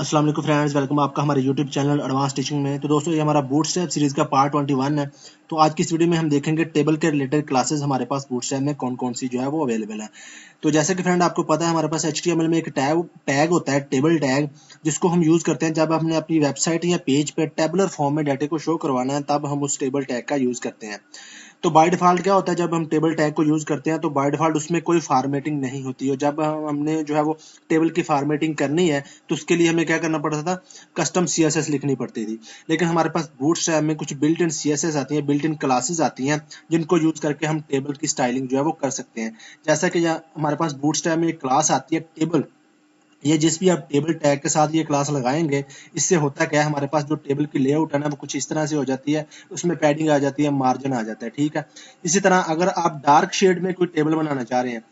अस्सलाम वालेकुम friends, welcome आपका हमारे यूट्यूब चैनल एडवांस टीचिंग में। तो दोस्तों, ये हमारा बूटस्ट्रैप सीरीज का पार्ट 21 है। तो आज की इस वीडियो में हम देखेंगे टेबल के रिलेटेड क्लासेस हमारे पास बूटस्ट्रैप में कौन कौन सी जो है वो अवेलेबल है। तो जैसे कि फ्रेंड आपको पता है, हमारे पास HTML में एक टैग होता है, टेबल टैग, जिसको हम यूज करते हैं जब हमने अपनी वेबसाइट या पेज पे टेबुलर फॉर्म में डाटा को शो करवाना है, तब हम उस टेबल टैग का यूज करते हैं। तो बाय डिफ़ॉल्ट क्या होता है, जब हम टेबल टैग को यूज़ करते हैं तो बाय डिफ़ॉल्ट उसमें कोई फ़ॉर्मेटिंग नहीं होती है। जब हमने जो है वो टेबल की फ़ॉर्मेटिंग करनी है तो उसके लिए हमें क्या करना पड़ता था, कस्टम CSS लिखनी पड़ती थी। लेकिन हमारे पास बूटस्ट्रैप में कुछ बिल्ट इन CSS आती हैं, बिल्ट इन क्लासेस आती हैं, जिनको यूज़ करके हम टेबल की स्टाइलिंग जो है वो कर सकते हैं। जैसा कि यहाँ हमारे पास बूटस्ट्रैप में एक क्लास आती है टेबल। ये जिस भी आप टेबल टैग के साथ ये क्लास लगाएंगे, इससे होता क्या है, हमारे पास जो टेबल की लेआउट है ना, वो कुछ इस तरह से हो जाती है। उसमें पैडिंग आ जाती है, मार्जिन आ जाता है, ठीक है। इसी तरह अगर आप डार्क शेड में कोई टेबल बनाना चाह रहे हैं,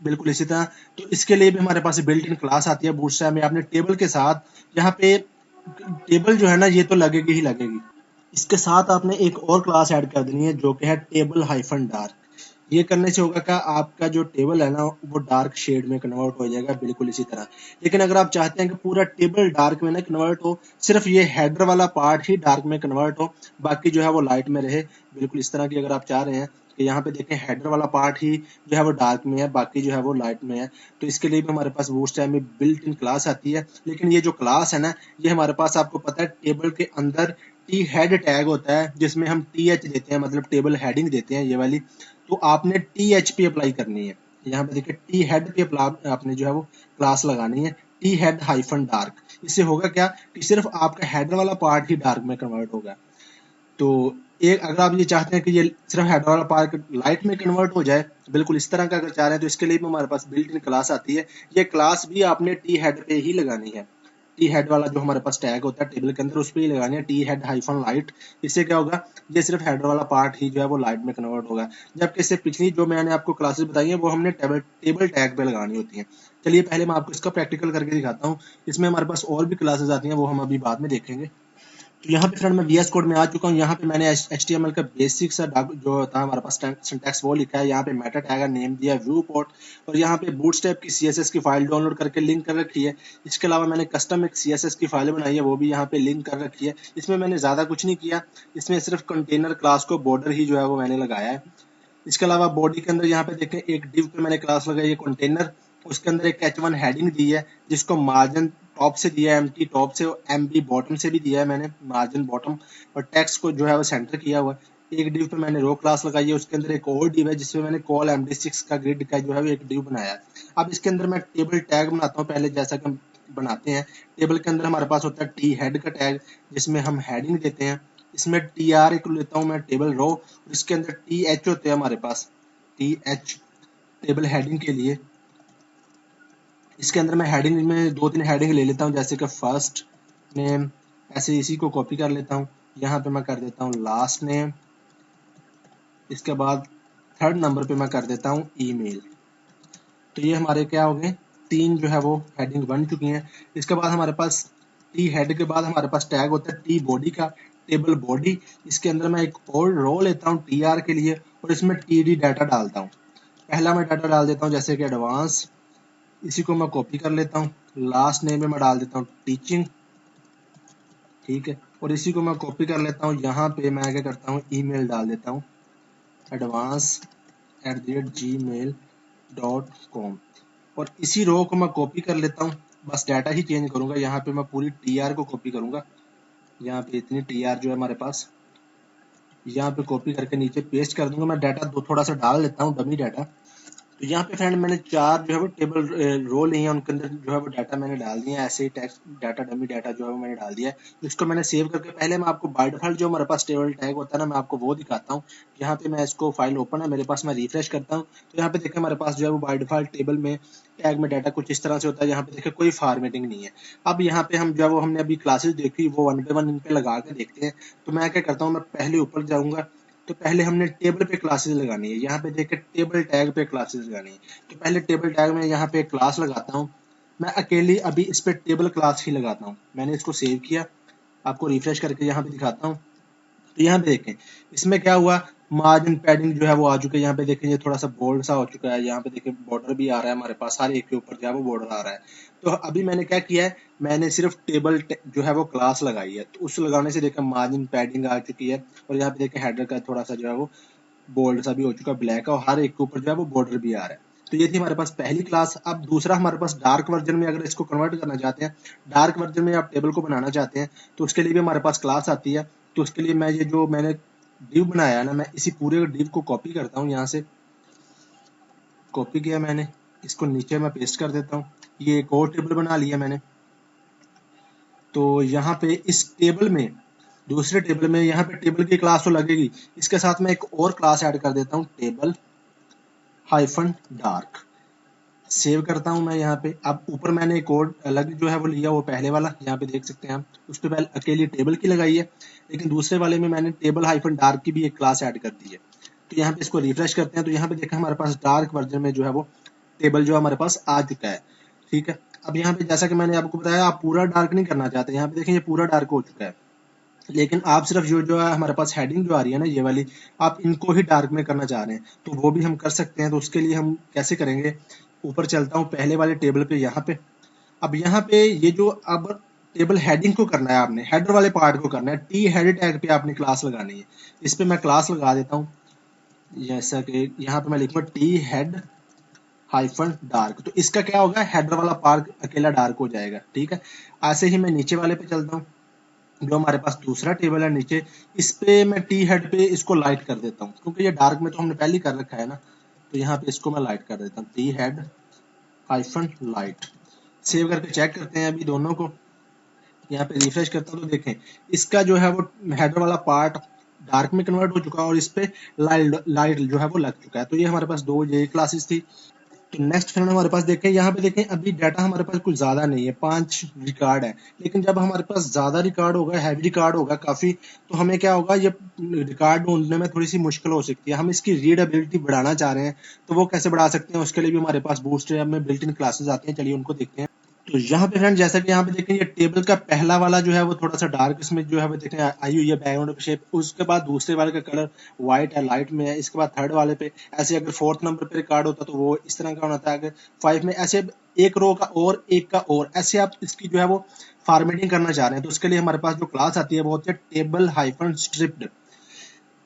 बिल्कुल इसी तरह, तो इसके लिए भी हमारे पास बिल्ट इन क्लास आती है बूटस्ट्रैप में। आपने टेबल के साथ यहाँ पे टेबल जो है ना, ये तो लगेगी ही लगेगी। इसके साथ आपने एक और क्लास ऐड कर देनी है, जो कि है टेबल हाइफन डार्क। ये करने से होगा क्या, आपका जो टेबल है ना, वो डार्क शेड में कन्वर्ट हो जाएगा, बिल्कुल इसी तरह। लेकिन अगर आप चाहते हैं कि पूरा टेबल डार्क में ना कन्वर्ट हो, सिर्फ ये हेडर वाला पार्ट ही डार्क में कन्वर्ट हो, बाकी जो है वो लाइट में रहे, बिल्कुल इस तरह की अगर आप चाह रहे हैं कि यहाँ पे देखें हेडर वाला पार्ट ही जो है वो डार्क में है, बाकी जो है वो लाइट में है, तो इसके लिए भी हमारे पास बूटस्ट्रैप में बिल्ट इन क्लास आती है। लेकिन ये जो क्लास है ना, ये हमारे पास आपको पता है टेबल के अंदर टी हेड टैग होता है, जिसमें हम TH देते हैं, मतलब टेबल हेडिंग देते हैं, ये वाली। तो आपने TH पे अप्लाई करनी है। यहाँ पे देखिए टी हेड पे आपने जो है वो क्लास लगानी है, टी हेड हाइफन डार्क। इससे होगा क्या कि सिर्फ आपका हेडर वाला पार्ट ही डार्क में कन्वर्ट होगा। तो एक अगर आप ये चाहते हैं कि ये सिर्फ हेडर वाला पार्ट लाइट में कन्वर्ट हो जाए, बिल्कुल इस तरह का अगर चाह रहे हैं, तो इसके लिए भी हमारे पास बिल्ट इन क्लास आती है। ये क्लास भी आपने टी हेड पे ही लगानी है। टी हेड वाला जो हमारे पास टैग होता है टेबल के अंदर, उस पर ही लगानी है, टी हेड हाइफन लाइट। इससे क्या होगा, ये सिर्फ हेडर वाला पार्ट ही जो है वो लाइट में कन्वर्ट होगा। जबकि इससे पिछली जो मैंने आपको क्लासेस बताई है, वो हमने टेबल टैग पे लगानी होती है। चलिए पहले मैं आपको इसका प्रैक्टिकल करके दिखाता हूँ। इसमें हमारे पास और भी क्लासेस आती हैं, वो हम अभी बाद में देखेंगे। तो यहाँ पे फ्रेंड मैं VS कोड में आ चुका हूँ। यहाँ पे मैंने HTML का बेसिक सा जो होता है हमारे पास सिंटैक्स, वो लिखा है। यहाँ पे मेटा टैग का नेम दिया है व्यू पोर्ट, और यहाँ पे बूटस्ट्रैप की CSS की फाइल डाउनलोड करके लिंक कर रखी है। इसके अलावा मैंने कस्टम एक CSS की फाइल बनाई है, वो भी यहाँ पे लिंक कर रखी है। इसमें मैंने ज़्यादा कुछ नहीं किया, इसमें सिर्फ कंटेनर क्लास को बॉर्डर ही जो है वो मैंने लगाया है। इसके अलावा बॉडी के अंदर यहाँ पे देखें, एक डिव पे मैंने क्लास लगाई है कंटेनर, उसके अंदर एक H1 हेडिंग दी है, जिसको मार्जिन टॉप से दिया है, MT टॉप से, MB बॉटम से भी दिया है मैंने, मार्जिन बॉटम, और टेक्स्ट को जो है वो सेंटर किया हुआ है। एक डिव पे मैंने रो क्लास लगाई है, उसके अंदर एक और डिव है जिसमें मैंने कॉल MD6 का ग्रिड का जो है वो एक डिव बनाया है। अब इसके अंदर मैं टेबल टैग बनाता हूँ पहले, जैसा कि हम बनाते हैं। टेबल के अंदर हमारे पास होता है टी हेड का टैग, जिसमें हम हेडिंग देते हैं। इसमें TR एक लेता हूँ मैं, टेबल रो। इसके अंदर TH होते हैं हमारे पास, TH टेबल हेडिंग के लिए। इसके अंदर मैं हेडिंग में दो तीन हेडिंग ले लेता हूँ, जैसे कि फर्स्ट नेम, ऐसे इसी को कॉपी कर लेता हूँ। यहाँ पे मैं कर देता हूँ लास्ट नेम। इसके बाद थर्ड नंबर पे मैं कर देता हूँ ईमेल। तो ये हमारे क्या हो गए, तीन जो है वो हेडिंग बन चुकी हैं। इसके बाद हमारे पास टी हेड के बाद हमारे पास टैग होता है टी बॉडी का, टेबल बॉडी। इसके अंदर मैं एक और रो लेता हूँ TR के लिए, और इसमें TD डाटा डालता हूँ। पहला मैं डाटा डाल देता हूँ जैसे कि एडवांस, इसी को मैं कॉपी कर लेता हूँ। लास्ट नेम में मैं डाल देता हूँ टीचिंग, ठीक है। और इसी को मैं कॉपी कर लेता हूँ, यहाँ पे मैं क्या करता हूँ, ईमेल डाल देता हूँ, advance@gmail.com। और इसी रो को मैं कॉपी कर लेता हूँ, बस डाटा ही चेंज करूंगा। यहाँ पे मैं पूरी TR को कॉपी करूंगा। यहाँ पे इतनी TR जो है हमारे पास, यहाँ पे कॉपी करके नीचे पेस्ट कर दूंगा। मैं डाटा थोड़ा सा डाल लेता हूँ, डमी डाटा। तो यहाँ पे फ्रेंड मैंने चार जो है वो टेबल रो ली है, उनके अंदर जो है वो डाटा मैंने डाल दिया है। ऐसे ही टेक्स्ट डाटा, डमी डाटा जो है वो मैंने डाल दिया है। इसको मैंने सेव करके, पहले मैं आपको बाय डिफॉल्ट जो हमारे पास टेबल टैग होता है ना, मैं आपको वो दिखाता हूँ। यहाँ पे मैं इसको फाइल ओपन है मेरे पास, मैं रिफ्रेश करता हूँ, तो यहाँ पे देखें हमारे पास जो है वो बाय डिफॉल्ट टेबल में टैग में डाटा कुछ इस तरह से होता है। यहाँ पे देखें कोई फॉर्मेटिंग नहीं है। अब यहाँ पे हम जो है वो हमने अभी क्लासेस देखी, वो वन पे वन इन पे लगा के देखते हैं। तो मैं क्या करता हूँ, मैं पहले ऊपर जाऊंगा। तो पहले हमने टेबल पे क्लासेस लगानी है। यहाँ पे देखें टेबल टैग पे क्लासेस लगानी है। तो पहले टेबल टैग में यहाँ पे एक क्लास लगाता हूँ। मैं अकेली अभी इस पे टेबल क्लास ही लगाता हूँ। मैंने इसको सेव किया, आपको रिफ्रेश करके यहाँ पे दिखाता हूँ। तो यहाँ पे देखें, इसमें क्या हुआ, मार्जिन पैडिंग जो है वो आ चुका है। यहाँ पे देखें ये थोड़ा सा बोल्ड सा हो चुका है। यहाँ पे देखें बॉर्डर भी आ रहा है हमारे पास, हर एक के ऊपर जो है वो बॉर्डर आ रहा है। तो अभी मैंने क्या किया है, मैंने सिर्फ टेबल जो है वो क्लास लगाई है, तो उस लगाने से देखें मार्जिन पैडिंग आ चुकी है। और यहाँ पे देखें हेडर का थोड़ा सा जो है वो बोल्ड सा भी हो चुका है, ब्लैक है, और हर एक के ऊपर जो है वो बॉर्डर भी आ रहा है। तो ये थी हमारे पास पहली क्लास। अब दूसरा हमारे पास डार्क वर्जन में अगर इसको कन्वर्ट करना चाहते हैं, डार्क वर्जन में आप टेबल को बनाना चाहते हैं, तो उसके लिए भी हमारे पास क्लास आती है। तो उसके लिए मैं ये जो मैंने डिव बनाया है ना, मैं इसी पूरे डिव को कॉपी करता हूँ। यहाँ से कॉपी किया मैंने, इसको नीचे मैं पेस्ट कर देता हूँ। ये एक और टेबल बना लिया मैंने। तो यहाँ पे इस टेबल में, दूसरे टेबल में, यहाँ पे टेबल की क्लास तो लगेगी, इसके साथ मैं एक और क्लास ऐड कर देता हूँ, टेबल हाइफन डार्क। सेव करता हूँ मैं यहाँ पे। अब ऊपर मैंने एक और अलग जो है वो लिया, वो पहले वाला यहाँ पे देख सकते हैं हम, उस पर पहले अकेली टेबल की लगाई है, लेकिन दूसरे वाले में मैंने टेबल हाइफन डार्क की भी एक क्लास ऐड कर दी है। तो यहाँ पे इसको रिफ्रेश करते हैं, तो यहाँ पे देखा हमारे पास डार्क वर्जन में जो है वो टेबल जो हमारे पास आ चुका है। ठीक है, अब यहाँ पे जैसा कि मैंने आपको बताया, आप पूरा डार्क नहीं करना चाहते, यहाँ पे देखें ये पूरा डार्क हो चुका है, लेकिन आप सिर्फ जो है हमारे पास हेडिंग जो आ रही है ना ये वाली, आप इनको ही डार्क में करना चाह रहे हैं, तो वो भी हम कर सकते हैं। तो उसके लिए हम कैसे करेंगे, ऊपर चलता हूँ पहले वाले टेबल पे, यहाँ पे। अब यहाँ पे ये जो अब टेबल हेडिंग को करना है, आपने हेडर वाले पार्ट को करना है, टी हेड टैग पे आपने क्लास लगानी है। इस पे मैं क्लास लगा देता हूँ, जैसा कि यहाँ पे मैं लिखूंगा टी हेड हाइफन डार्क। तो इसका क्या होगा, हेडर वाला पार्ट अकेला डार्क हो जाएगा। ठीक है, ऐसे ही मैं नीचे वाले पे चलता हूँ, जो हमारे पास दूसरा टेबल है नीचे, इस पे मैं टी हेड पे इसको लाइट कर देता हूँ, क्योंकि ये डार्क में तो हमने पहले ही कर रखा है ना। तो यहाँ पे इसको मैं लाइट कर देता हूँ, T head hyphen light. Save करके चेक करते हैं अभी दोनों को। यहाँ पे रिफ्रेश करता हूँ तो देखें इसका जो है वो हेडर वाला पार्ट डार्क में कन्वर्ट हो चुका है, और इस पे लाइट लाइट जो है वो लग चुका है। तो ये हमारे पास दो ये क्लासेस थी। तो नेक्स्ट फ्रेंड हमारे पास देखें, यहाँ पे देखें अभी डाटा हमारे पास कुछ ज्यादा नहीं है, 5 रिकॉर्ड है। लेकिन जब हमारे पास ज्यादा रिकॉर्ड होगा, हैवी रिकॉर्ड होगा काफी, तो हमें क्या होगा, ये रिकॉर्ड ढूंढने में थोड़ी सी मुश्किल हो सकती है। हम इसकी रीडेबिलिटी बढ़ाना चाह रहे हैं, तो वो कैसे बढ़ा सकते हैं, उसके लिए भी हमारे पास बूटस्ट्रैप में बिल्ट इन क्लासेस आती हैं। चलिए उनको देखते हैं। तो यहाँ पे फ्रेंड जैसा कि यहाँ पे देखें, ये टेबल का पहला वाला जो है वो थोड़ा सा डार्क इसमें जो है वो देखें आई हुई है बैकग्राउंड शेप। उसके बाद दूसरे वाले का कलर व्हाइट है, लाइट में है। इसके बाद थर्ड वाले पे ऐसे, अगर फोर्थ नंबर पे रिकॉर्ड होता तो वो इस तरह का होता है, अगर 5 में ऐसे एक रो का और एक का और, ऐसे आप इसकी जो है वो फॉर्मेटिंग करना चाह रहे हैं। तो उसके लिए हमारे पास जो क्लास आती है वो होती है टेबल हाइफन स्ट्रिप्ड।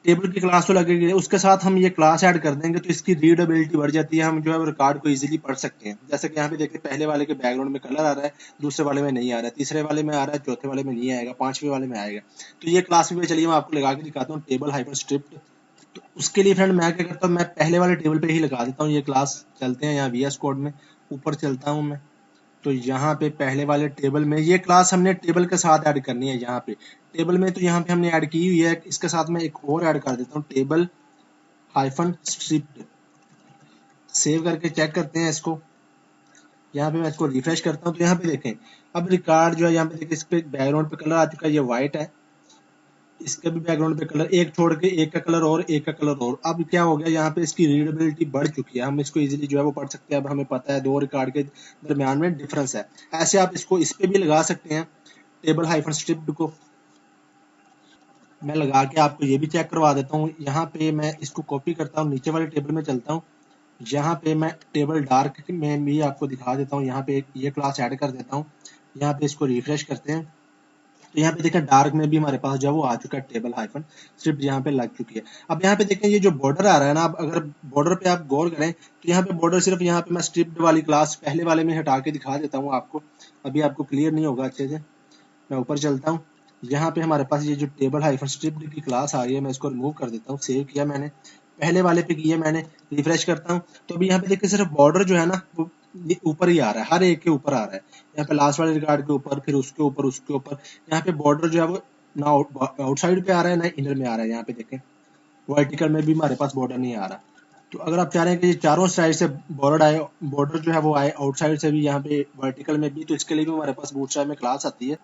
टेबल की क्लास तो लगेगी, उसके साथ हम ये क्लास ऐड कर देंगे, तो इसकी रीडेबिलिटी बढ़ जाती है, हम जो है रिकॉर्ड को इजीली पढ़ सकते हैं। जैसे कि यहाँ पे देखिए पहले वाले के बैकग्राउंड में कलर आ रहा है, दूसरे वाले में नहीं आ रहा है, तीसरे वाले में आ रहा है, चौथे वाले में नहीं आएगा, पांचवें वाले में आएगा। तो ये क्लास भी चलिए मैं आपको लगा के दिखाता हूँ, टेबल हाइपर स्ट्रिप्ट। तो उसके लिए फ्रेंड मैं क्या करता हूँ, मैं पहले वाले टेबल पे ही लगा देता हूँ ये क्लास। चलते हैं यहाँ VS कोड में, ऊपर चलता हूँ मैं। तो यहाँ पे पहले वाले टेबल में ये क्लास हमने टेबल के साथ ऐड करनी है। यहाँ पे टेबल में तो यहाँ पे हमने ऐड की हुई है, इसके साथ मैं एक और ऐड कर देता हूँ, टेबल हाइफन स्ट्रिप्ड। सेव करके चेक करते हैं इसको। यहाँ पे मैं इसको रिफ्रेश करता हूँ, तो यहाँ पे देखें अब रिकॉर्ड जो है, यहाँ पे देखें इस पे बैकग्राउंड पे कलर आ चुका है, ये व्हाइट है। इसका भी बैकग्राउंड पे कलर एक छोड़ के एक का कलर और, एक का कलर और। अब क्या हो गया, यहाँ पे इसकी रीडेबिलिटी बढ़ चुकी है, हम इसको इजीली जो है वो पढ़ सकते हैं। अब हमें पता है दो रिकॉर्ड के दरमियान में डिफरेंस है। ऐसे आप इसको इस पे भी लगा सकते हैं, टेबल हाइफन स्ट्रिप्ड को। मैं लगा के आपको ये भी चेक करवा देता हूँ। यहाँ पे मैं इसको कॉपी करता हूँ, नीचे वाले टेबल में चलता हूँ, यहाँ पे मैं टेबल डार्क में भी आपको दिखा देता हूँ। यहाँ पे एक ये क्लास ऐड कर देता हूँ। यहाँ पे इसको रिफ्रेश करते हैं, तो यहाँ पे देखें डार्क में भी हमारे पास जो है वो आ चुका है, टेबल हाइफन स्ट्रिप्ड यहाँ पे लग चुकी है। अब यहाँ पे देखें ये जो बॉर्डर आ रहा है ना, अब अगर बॉर्डर पे आप गौर करें तो यहाँ पे बॉर्डर सिर्फ यहाँ पे मैं स्ट्रिप्ड वाली क्लास पहले वाले में हटा के दिखा देता हूँ आपको, अभी आपको क्लियर नहीं होगा अच्छे से। मैं ऊपर चलता हूँ, यहाँ पे हमारे पास ये जो टेबल हाइफन स्ट्रिप्ड की क्लास आ रही है, मैं इसको रिमूव कर देता हूँ। सेव किया मैंने, पहले वाले पे किया मैंने, रिफ्रेश करता हूँ, तो अभी यहाँ पे देखिए सिर्फ बॉर्डर जो है ना वो ऊपर ही आ रहा है, हर एक के ऊपर आ रहा है। यहाँ पे लास्ट वाले रिकॉर्ड के ऊपर, फिर उसके ऊपर, उसके ऊपर। यहाँ पे बॉर्डर जो है वो ना आउटसाइड पे आ रहा है, ना इनर में आ रहा है। यहाँ पे देखें वर्टिकल में भी हमारे पास बॉर्डर नहीं आ रहा। तो अगर आप चाह रहे हैं कि चारों साइड से बॉर्डर आए, बॉर्डर जो है वो आए आउटसाइड से भी, यहाँ पे वर्टिकल में भी, तो इसके लिए भी हमारे पास बूटस्ट्रैप में क्लास आती है।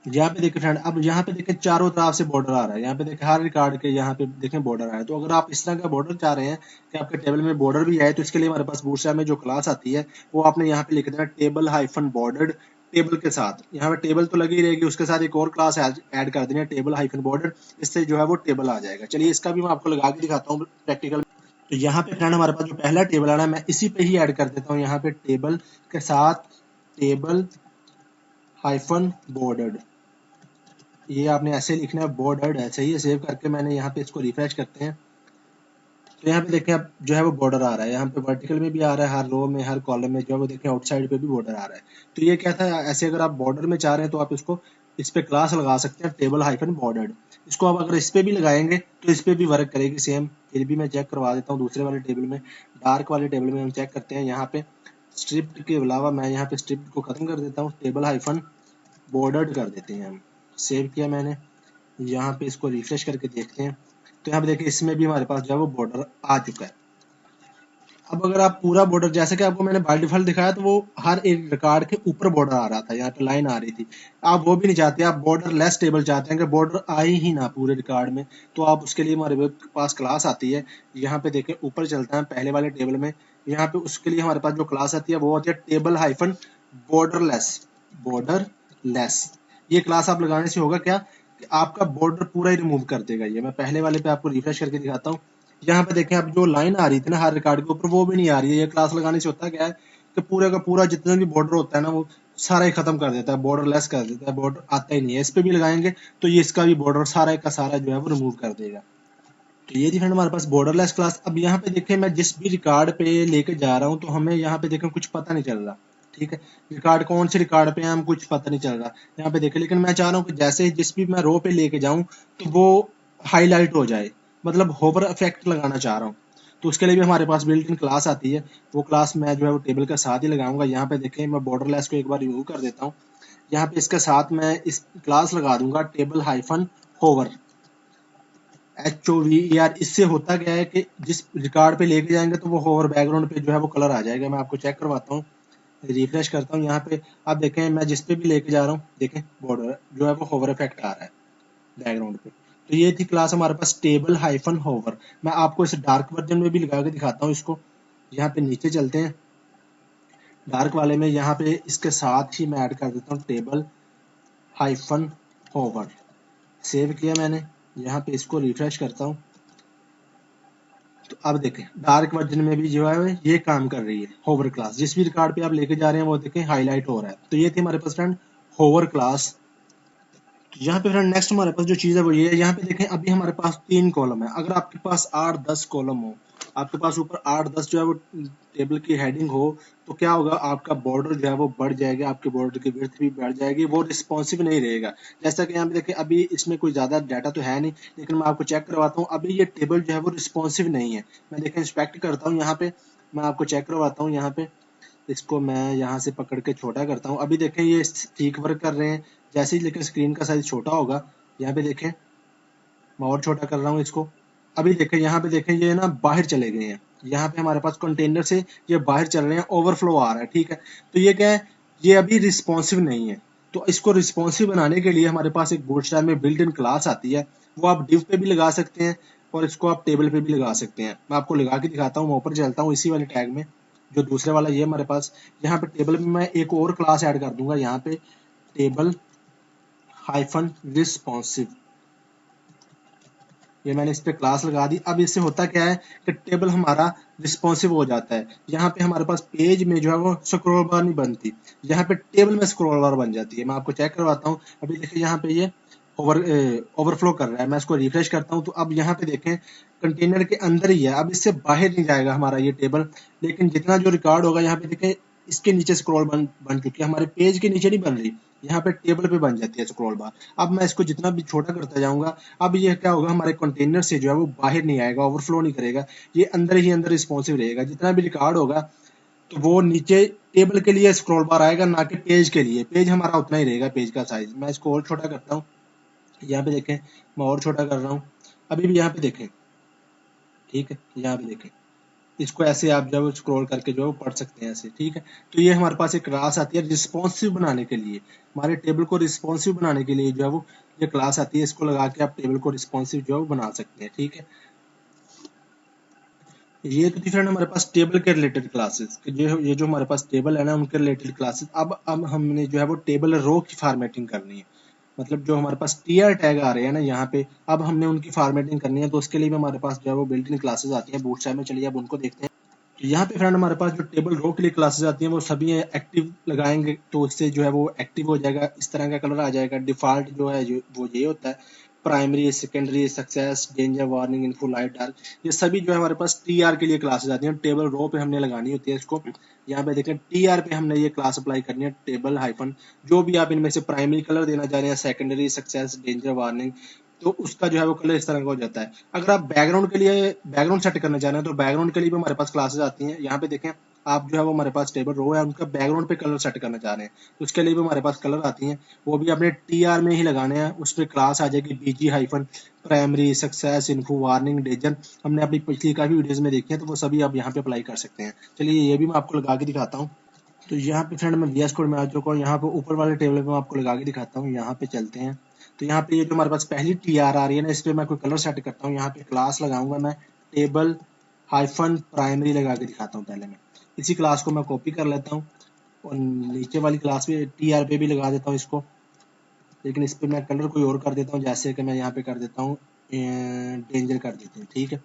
यहाँ पे देखिए फ्रेंड, अब यहाँ पे देखें चारों तरफ से बॉर्डर आ रहा है। यहाँ पे देखें हर रिकॉर्ड के यहाँ पे देखें बॉर्डर आ रहा है। तो अगर आप इस तरह का बॉर्डर चाह रहे हैं कि आपके टेबल में बॉर्डर भी आए, तो इसके लिए हमारे पास बूटस्ट्रैप में जो क्लास आती है वो आपने यहाँ पे लिख देना, टेबल हाइफन बॉर्डर्ड टेबल के साथ। यहाँ पे टेबल तो लगी रहेगी, उसके साथ एक और क्लास ऐड कर देनी है, टेबल हाइफन बॉर्डर। इससे जो है वो टेबल आ जाएगा। चलिए इसका भी मैं आपको लगा के दिखाता हूँ प्रैक्टिकल। तो यहाँ पे फ्रेंड हमारे पास जो पहला टेबल आना है, मैं इसी पे ही ऐड कर देता हूँ। यहाँ पे टेबल के साथ टेबल हाइफन बॉर्डर्ड, ये आपने ऐसे लिखना है, बॉर्डर्ड ऐसे ही सेव करके मैंने यहाँ पे इसको रिफ्रेश करते हैं। तो यहाँ पे देखें अब जो है वो बॉर्डर आ रहा है, यहाँ पे वर्टिकल में भी आ रहा है, हर रो में हर कॉलम में जो है वो देखें आउटसाइड पे भी बॉर्डर आ रहा है। तो ये क्या था, ऐसे अगर आप बॉर्डर में चाह रहे हैं तो आप इसको इस पे क्लास लगा सकते हैं टेबल हाइफन बॉर्डर्ड। इसको आप अगर इस पे भी लगाएंगे तो इस पे भी वर्क करेगी सेम। फिर भी मैं चेक करवा देता हूँ दूसरे वाले टेबल में, डार्क वाले टेबल में हम चेक करते हैं। यहाँ पे स्ट्रिप्ट के अलावा मैं यहाँ पे स्ट्रिप्ट को खत्म कर देता हूँ, टेबल हाइफन बॉर्डर्ड कर देते हैं हम। सेव किया मैंने, यहाँ पे इसको रिफ्रेश करके देखते हैं। तो यहाँ पे देखिए इसमें भी हमारे पास जो है वो बॉर्डर आ चुका है। अब अगर आप पूरा बॉर्डर, जैसे कि आपको मैंने बाय डिफॉल्ट दिखाया, तो वो हर एक रिकॉर्ड के ऊपर बॉर्डर आ रहा था, यहाँ पे लाइन आ रही थी। आप वो भी नहीं चाहते, आप बॉर्डर लेस टेबल चाहते हैं कि बॉर्डर आए ही ना पूरे रिकॉर्ड में। तो आप उसके लिए हमारे पास क्लास आती है। यहाँ पे देखें ऊपर चलता है पहले वाले टेबल में, यहाँ पे उसके लिए हमारे पास जो क्लास आती है वो होती है टेबल हाइफन बॉर्डर लेस। ये क्लास आप लगाने से होगा क्या कि आपका बॉर्डर पूरा ही रिमूव कर देगा। ये मैं पहले वाले पे आपको रिफ्रेश करके दिखाता हूँ। यहाँ पे देखें अब जो लाइन आ रही थी ना हर रिकॉर्ड के ऊपर, वो भी नहीं आ रही है। ये क्लास लगाने से होता क्या है कि पूरा का पूरा जितना भी बॉर्डर होता है ना वो सारा ही खत्म कर देता है, बॉर्डर लेस कर देता है, बॉर्डर आता ही नहीं है। इस पे भी लगाएंगे तो ये इसका भी बॉर्डर सारा का सारा जो है वो रिमूव कर देगा। तो ये थी फ्रेंड हमारे पास बॉर्डरलेस क्लास। अब यहाँ पे देखें मैं जिस भी रिकॉर्ड पे लेके जा रहा हूँ तो हमें यहाँ पे देखें कुछ पता नहीं चल रहा। ठीक है, रिकॉर्ड कौन से रिकॉर्ड पे है हम कुछ पता नहीं चल रहा यहाँ पे देखें। लेकिन मैं चाह रहा हूँ कि जैसे ही जिस भी मैं रो पे लेके जाऊँ तो वो हाईलाइट हो जाए, मतलब होवर इफेक्ट लगाना चाह रहा हूँ। तो उसके लिए भी हमारे पास बिल्ट इन क्लास आती है। वो क्लास मैं जो है वो टेबल के साथ ही लगाऊंगा। यहाँ पे देखें मैं बॉर्डरलेस को एक बार रिमूव कर देता हूँ। यहाँ पे इसके साथ मैं इस क्लास लगा दूंगा टेबल हाइफन होवर, HOVER। इससे होता क्या है कि जिस रिकॉर्ड पे लेके जाएंगे तो वो होवर बैकग्राउंड पे जो है वो कलर आ जाएगा। मैं आपको चेक करवाता हूँ, रिफ्रेश करता हूँ। यहाँ पे आप देखें मैं जिस पे भी लेके जा रहा हूँ देखें बॉर्डर जो है वो होवर इफेक्ट आ रहा है बैकग्राउंड पे। तो ये थी क्लास हमारे पास टेबल हाइफन होवर। मैं आपको इस डार्क वर्जन में भी लगा के दिखाता हूँ इसको। यहाँ पे नीचे चलते हैं डार्क वाले में, यहाँ पे इसके साथ ही मैं ऐड कर देता हूँ टेबल हाइफन होवर। सेव किया मैंने, यहाँ पे इसको रिफ्रेश करता हूँ। तो अब देखें डार्क वर्जन में भी जो है ये काम कर रही है होवर क्लास। जिस भी रिकॉर्ड पे आप लेके जा रहे हैं वो देखें हाईलाइट हो रहा है। तो ये थी हमारे पास फ्रेंड होवर क्लास। तो यहाँ पे फ्रेंड नेक्स्ट हमारे पास जो चीज़ है वो ये है, यहाँ पे देखें अभी हमारे पास 3 कॉलम है। अगर आपके पास 8-10 कॉलम हो, आपके पास ऊपर 8-10 जो है वो टेबल की हेडिंग हो, तो क्या होगा आपका बॉर्डर जो है वो बढ़ जाएगा, आपके बॉर्डर की विड्थ भी बढ़ जाएगी, वो रिस्पॉन्सिव नहीं रहेगा। जैसा कि यहाँ पे देखें अभी इसमें कोई ज़्यादा डाटा तो है नहीं, लेकिन मैं आपको चेक करवाता हूँ। अभी ये टेबल जो है वो रिस्पॉन्सिव नहीं है। मैं देखें इंस्पेक्ट करता हूँ, यहाँ पे मैं आपको चेक करवाता हूँ। यहाँ पे इसको मैं यहाँ से पकड़ के छोटा करता हूँ। अभी देखें ये ठीक वर्क कर रहे हैं जैसे ही, लेकिन स्क्रीन का साइज छोटा होगा। यहाँ पे देखें मैं और छोटा कर रहा हूँ इसको। अभी देखें यहाँ पे देखें ये ना बाहर चले गए हैं। यहाँ पे हमारे पास कंटेनर से ये बाहर चल रहे हैं, ओवरफ्लो आ रहा है। ठीक है, तो ये क्या है, ये अभी रिस्पॉन्सिव नहीं है। तो इसको रिस्पॉन्सिव बनाने के लिए हमारे पास एक बूटस्ट्रैप में बिल्ट इन क्लास आती है। वो आप डिव पे भी लगा सकते हैं और इसको आप टेबल पे भी लगा सकते हैं। मैं आपको लगा के दिखाता हूँ, मैं ऊपर चलता हूँ इसी वाले टैग में जो दूसरे वाला ये हमारे पास। यहाँ पे टेबल में मैं एक और क्लास ऐड कर दूंगा, यहाँ पे टेबल हाइफन रिस्पॉन्सिव। ये मैंने इस पे क्लास लगा दी। अब इससे होता क्या है कि टेबल हमारा रिस्पॉन्सिव हो जाता है। यहाँ पे हमारे पास पेज में जो है वो स्क्रॉल बार नहीं बनती, यहाँ पे टेबल में स्क्रॉल बार बन जाती है। मैं आपको चेक करवाता हूँ। अभी देखिए यहाँ पे ये ओवरफ्लो कर रहा है। मैं इसको रिफ्रेश करता हूँ तो अब यहाँ पे देखें कंटेनर के अंदर ही है, अब इससे बाहर नहीं जाएगा हमारा ये टेबल। लेकिन जितना जो रिकॉर्ड होगा यहाँ पे देखें इसके नीचे स्क्रॉल बन चुकी है, हमारे पेज के नीचे नहीं बन रही, यहाँ पे टेबल पे बन जाती है स्क्रॉल बार। अब मैं इसको जितना भी छोटा करता जाऊंगा, अब ये क्या होगा हमारे कंटेनर से जो है वो बाहर नहीं आएगा, ओवरफ्लो नहीं करेगा, ये अंदर ही अंदर रिस्पॉन्सिव रहेगा। जितना भी रिकॉर्ड होगा तो वो नीचे टेबल के लिए स्क्रॉल बार आएगा, ना कि पेज के लिए। पेज हमारा उतना ही रहेगा, पेज का साइज। मैं इसको और छोटा करता हूँ, यहाँ पे देखें मैं और छोटा कर रहा हूँ। अभी भी यहाँ पे देखें, ठीक है, यहाँ पे देखें इसको ऐसे आप जब स्क्रॉल करके जो है पढ़ सकते हैं ऐसे। ठीक है, तो ये हमारे पास एक क्लास आती है रिस्पॉन्सिव बनाने के लिए, हमारे टेबल को रिस्पॉन्सिव बनाने के लिए जो है वो ये क्लास आती है। इसको लगा के आप टेबल को रिस्पॉन्सिव जो है वो बना सकते हैं। ठीक है, ये तो थी फ्रेंड हमारे पास टेबल के रिलेटेड क्लासेस कि जो ये जो हमारे पास टेबल है ना उनके रिलेटेड क्लासेस। अब हमने जो है वो टेबल रो की फॉर्मेटिंग करनी है, मतलब जो हमारे पास टीआर टैग आ रहे हैं ना यहाँ पे, अब हमने उनकी फॉर्मेटिंग करनी है। तो उसके लिए भी हमारे पास जो है वो बिल्ट इन क्लासेस आती हैं बूटस्ट्रैप में। चलिए अब उनको देखते हैं। तो यहाँ पे फ्रेंड हमारे पास जो टेबल रो के लिए क्लासेस आती हैं वो सभी एक्टिव लगाएंगे तो उससे जो है वो एक्टिव हो जाएगा, इस तरह का कलर आ जाएगा। डिफॉल्ट जो है जो वो ये होता है, primary, secondary, success, danger, warning, info, light, dark, ये सभी जो है हमारे पास टीआर के लिए क्लासेस आती हैं। टेबल रो पे हमने लगानी होती है इसको। यहाँ पे देखें टीआर पे हमने ये क्लास अप्लाई करनी है, टेबल हाइफन जो भी आप इनमें से प्राइमरी कलर देना चाह रहे हैं, सेकेंडरी, सक्सेस, डेंजर, वार्निंग, तो उसका जो है वो कलर इस तरह का हो जाता है। अगर आप बैकग्राउंड के लिए बैकग्राउंड सेट करना चाह रहे हैं तो बैकग्राउंड के लिए भी हमारे पास क्लासेस आती हैं। यहाँ पे देखें आप जो है वो हमारे पास टेबल रो है उनका बैकग्राउंड पे कलर सेट करना चाह रहे हैं तो उसके लिए भी हमारे पास कलर आती हैं, वो भी अपने टीआर में ही लगाने हैं। उस पर क्लास आ जाएगी BG hyphen primary, success, info, warning, danger. हमने अपनी पिछली काफी वीडियोस में देखी है तो वो सभी आप यहाँ पे अप्लाई कर सकते हैं। चलिए ये भी मैं आपको लगा के दिखाता हूँ। तो यहाँ पे फ्रेंड मैं वीएस कोड में आ चुका हूँ। यहाँ पे ऊपर वाले टेबल पे मैं आपको लगा के दिखाता हूँ। यहाँ पे चलते हैं तो यहाँ पे ये जो हमारे पास पहली टीआर आ रही है ना, इस पे मैं कोई कलर सेट करता हूँ। यहाँ पे क्लास लगाऊंगा मैं, टेबल हाइफन प्राइमरी लगा के दिखाता हूँ। पहले मैं इसी क्लास को मैं कॉपी कर लेता हूँ और नीचे वाली क्लास पे टीआर पे भी लगा देता हूँ इसको, लेकिन इस पे मैं कलर कोई और कर देता हूँ। जैसे कि मैं यहाँ पे कर देता हूँ डेंजर कर देते हैं, ठीक है।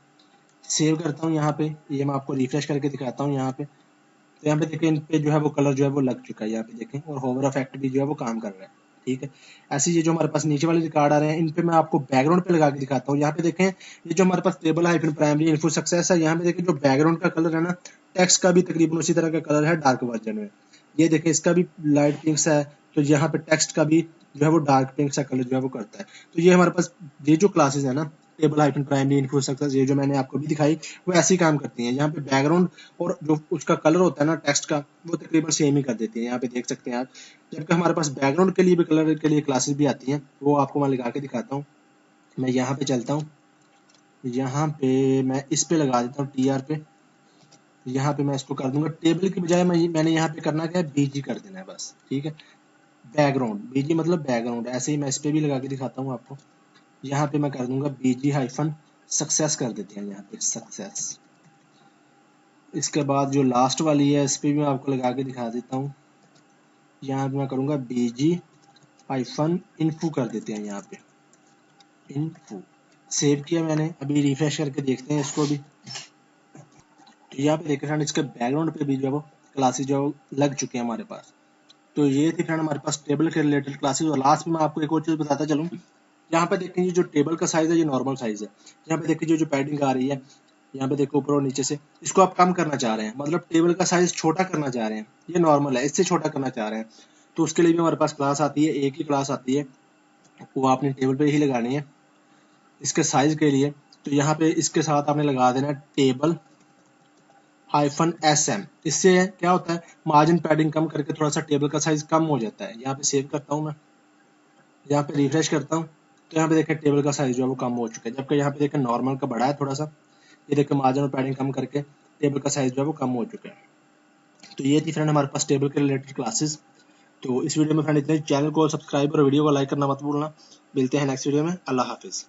सेव करता हूँ यहाँ पे, ये मैं आपको रिफ्रेश करके दिखाता हूँ यहाँ पे। तो यहाँ पे देखें इन पे जो है वो कलर जो है वो लग चुका है यहाँ पे देखें, और होवर इफेक्ट भी जो है वो काम कर रहा है, ठीक है। ऐसे ये जो हमारे पास नीचे वाले रिकॉर्ड आ रहे हैं इन पे मैं आपको बैकग्राउंड पे लगा के दिखाता हूँ। यहाँ पे देखें ये जो हमारे पास table hyphen primary info success है, यहाँ पे देखें जो बैकग्राउंड का कलर है ना, टेक्स्ट का भी तकरीबन उसी तरह का कलर है डार्क वर्जन में। ये देखें इसका भी लाइट पिंक सा है, तो यहाँ पे टेक्स्ट का भी जो है वो डार्क पिंक सा कलर जो है वो करता है। तो ये हमारे पास ये जो क्लासेस है ना, table hyphen primary info success, ये जो मैंने आपको भी दिखाई वो ऐसे ही काम करती हैं। यहाँ पे बैकग्राउंड और जो उसका कलर होता है ना टेक्स्ट का, वो तकरीबन सेम ही कर देती है। यहाँ पे देख सकते हैं आप। जबकि हमारे पास बैकग्राउंड के लिए भी कलर के लिए क्लासेस भी आती हैं, वो आपको मैं लगा के दिखाता हूँ। मैं यहाँ पे चलता हूँ, यहाँ पे मैं इस पे लगा देता हूँ टीआर पे। यहाँ पे मैं इसको कर दूंगा टेबल की बजाय मैंने यहाँ पे करना क्या है, बीजी कर देना है बस, ठीक है। बैकग्राउंड बीजी मतलब बैकग्राउंड, ऐसे ही मैं इस पे भी लगा के दिखाता हूँ आपको। यहाँ पे मैं कर दूंगा बीजी हाइफन सक्सेस कर देते हैं यहाँ पे सक्सेस। इसके बाद जो लास्ट वाली है इस पे भी मैं आपको लगा के दिखा देता हूँ। यहाँ पे मैं करूँगा बीजी हाइफन इन्फो कर देते हैं यहाँ पे इन्फो। सेव किया मैंने, अभी रिफ्रेश करके देखते हैं इसको भी। तो यहाँ पे देखिए फ्रेंड इसके बैकग्राउंड पे भी जो है वो क्लासेस जो लग चुके हैं हमारे पास। तो ये थी फ्रेंड हमारे पास टेबल के रिलेटेड क्लासेस। और लास्ट में मैं आपको एक और चीज़ बताता चलूँ। यहाँ पे देखेंगे जो टेबल का साइज है ये नॉर्मल साइज है। यहाँ पे देखिए जो पैडिंग आ रही है, यहाँ पे देखो ऊपर और नीचे से, इसको आप कम करना चाह रहे हैं, मतलब टेबल का साइज छोटा करना चाह रहे हैं। ये नॉर्मल है, इससे छोटा करना चाह रहे हैं तो उसके लिए भी हमारे पास क्लास आती है, एक ही क्लास आती है, वो आपने टेबल पे ही लगानी है इसके साइज के लिए। तो यहाँ पे इसके साथ आपने लगा देना टेबल हाइफन SM। इससे क्या होता है, मार्जिन पैडिंग कम करके थोड़ा सा टेबल का साइज कम हो जाता है। यहाँ पे सेव करता हूँ मैं, यहाँ पे रिफ्रेश करता हूँ तो यहाँ पे देखें टेबल का साइज जो है वो कम हो चुका है, जबकि यहाँ पे देखें नॉर्मल का बड़ा है थोड़ा सा। ये देखें मार्जिन और पैडिंग कम करके टेबल का साइज जो है वो कम हो चुका है। तो ये थी फ्रेंड हमारे पास टेबल के रिलेटेड क्लासेस। तो इस वीडियो में फ्रेंड इतने, चैनल को सब्सक्राइब और वीडियो को लाइक करना मत भूलना। मिलते हैं नेक्स्ट वीडियो में। अल्लाह हाफिज़।